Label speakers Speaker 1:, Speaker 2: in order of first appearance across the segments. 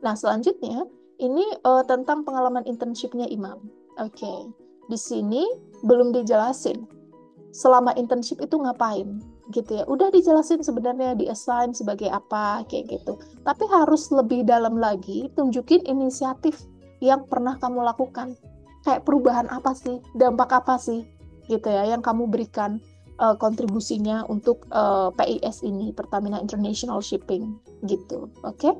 Speaker 1: Nah, selanjutnya ini tentang pengalaman internshipnya Imam. Oke, di sini belum dijelasin selama internship itu ngapain gitu ya. Udah dijelasin sebenarnya di assign sebagai apa kayak gitu. Tapi harus lebih dalam lagi tunjukin inisiatif yang pernah kamu lakukan. Kayak perubahan apa sih, dampak apa sih gitu ya yang kamu berikan kontribusinya untuk PIS ini, Pertamina International Shipping gitu. Oke.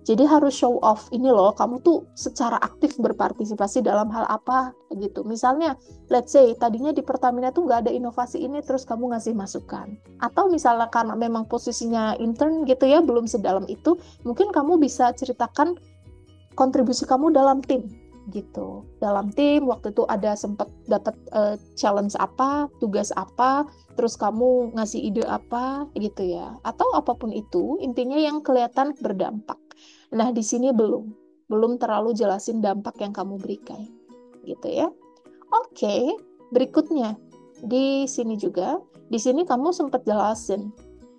Speaker 1: Jadi harus show off ini loh, kamu tuh secara aktif berpartisipasi dalam hal apa gitu. Misalnya, let's say tadinya di Pertamina tuh nggak ada inovasi ini, terus kamu ngasih masukan. Atau misalnya karena memang posisinya intern gitu ya, belum sedalam itu, mungkin kamu bisa ceritakan kontribusi kamu dalam tim gitu. Dalam tim waktu itu ada sempat dapat challenge apa, tugas apa, terus kamu ngasih ide apa gitu ya. Atau apapun itu, intinya yang kelihatan berdampak. Nah, di sini belum terlalu jelasin dampak yang kamu berikan gitu ya. Oke, berikutnya di sini juga, di sini kamu sempat jelasin.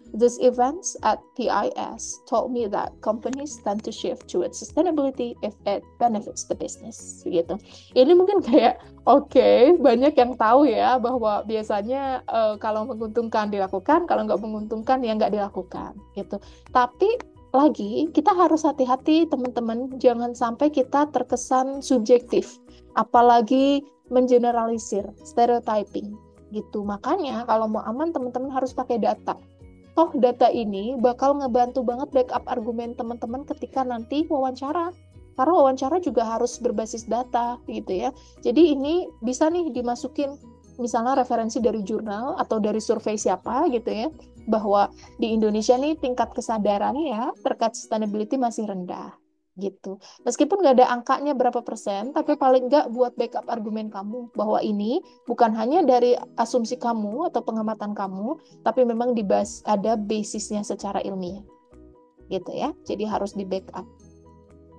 Speaker 1: These events at PIS taught me that companies tend to shift towards sustainability if it benefits the business. Gitu. Ini mungkin kayak oke, banyak yang tahu ya bahwa biasanya kalau menguntungkan dilakukan, kalau nggak menguntungkan ya nggak dilakukan. Gitu. Tapi lagi kita harus hati-hati teman-teman, jangan sampai kita terkesan subjektif, apalagi mengeneralisir, stereotyping. Gitu. Makanya kalau mau aman teman-teman harus pakai data. Toh data ini bakal ngebantu banget backup argumen teman-teman ketika nanti wawancara. Karena wawancara juga harus berbasis data gitu ya. Jadi ini bisa nih dimasukin misalnya referensi dari jurnal atau dari survei siapa gitu ya. Bahwa di Indonesia nih tingkat kesadarannya ya terkait sustainability masih rendah gitu. Meskipun nggak ada angkanya berapa persen, tapi paling nggak buat backup argumen kamu bahwa ini bukan hanya dari asumsi kamu atau pengamatan kamu, tapi memang ada basisnya secara ilmiah gitu ya. Jadi harus di backup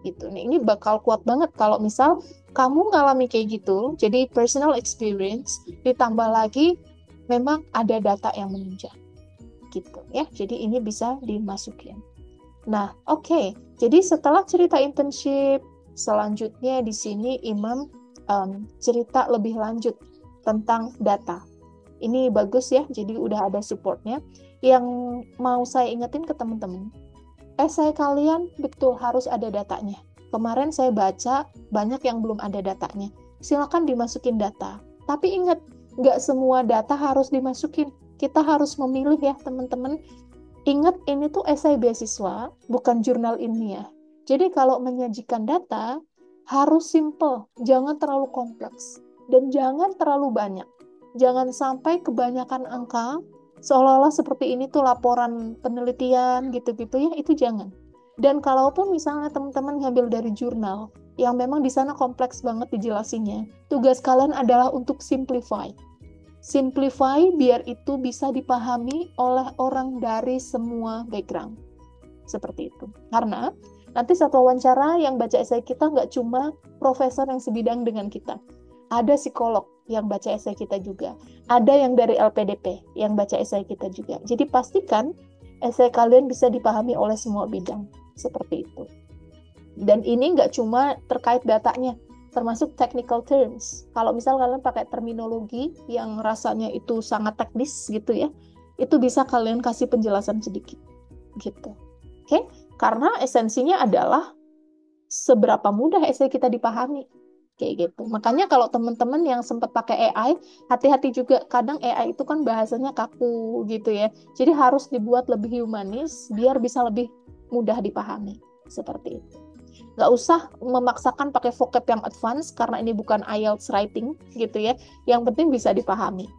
Speaker 1: gitu. Nih, ini bakal kuat banget kalau misal kamu ngalami kayak gitu. Jadi personal experience ditambah lagi memang ada data yang menunjang gitu ya. Jadi ini bisa dimasukin. Nah, oke. Jadi setelah cerita internship, selanjutnya di sini Imam cerita lebih lanjut tentang data. Ini bagus ya, jadi udah ada supportnya. Yang mau saya ingetin ke teman-teman, essay kalian betul harus ada datanya. Kemarin saya baca banyak yang belum ada datanya. Silakan dimasukin data. Tapi ingat, nggak semua data harus dimasukin. Kita harus memilih ya teman-teman. Ingat, ini tuh esai beasiswa, bukan jurnal ilmiah. Jadi kalau menyajikan data, harus simple, jangan terlalu kompleks, dan jangan terlalu banyak. Jangan sampai kebanyakan angka, seolah-olah seperti ini tuh laporan penelitian gitu-gitu ya, itu jangan. Dan kalaupun misalnya teman-teman ngambil dari jurnal, yang memang di sana kompleks banget dijelasinnya, tugas kalian adalah untuk simplify. Simplify biar itu bisa dipahami oleh orang dari semua background. Seperti itu. Karena nanti saat wawancara yang baca esai kita nggak cuma profesor yang sebidang dengan kita. Ada psikolog yang baca esai kita juga. Ada yang dari LPDP yang baca esai kita juga. Jadi pastikan esai kalian bisa dipahami oleh semua bidang. Seperti itu. Dan ini nggak cuma terkait datanya, termasuk technical terms. Kalau misal kalian pakai terminologi yang rasanya itu sangat teknis gitu ya, itu bisa kalian kasih penjelasan sedikit gitu. Oke? Karena esensinya adalah seberapa mudah esai kita dipahami. Kayak gitu. Makanya kalau teman-teman yang sempat pakai AI, hati-hati juga. Kadang AI itu kan bahasanya kaku gitu ya. Jadi harus dibuat lebih humanis biar bisa lebih mudah dipahami. Seperti itu. Nggak usah memaksakan pakai vocab yang advance karena ini bukan IELTS writing gitu ya. Yang penting bisa dipahami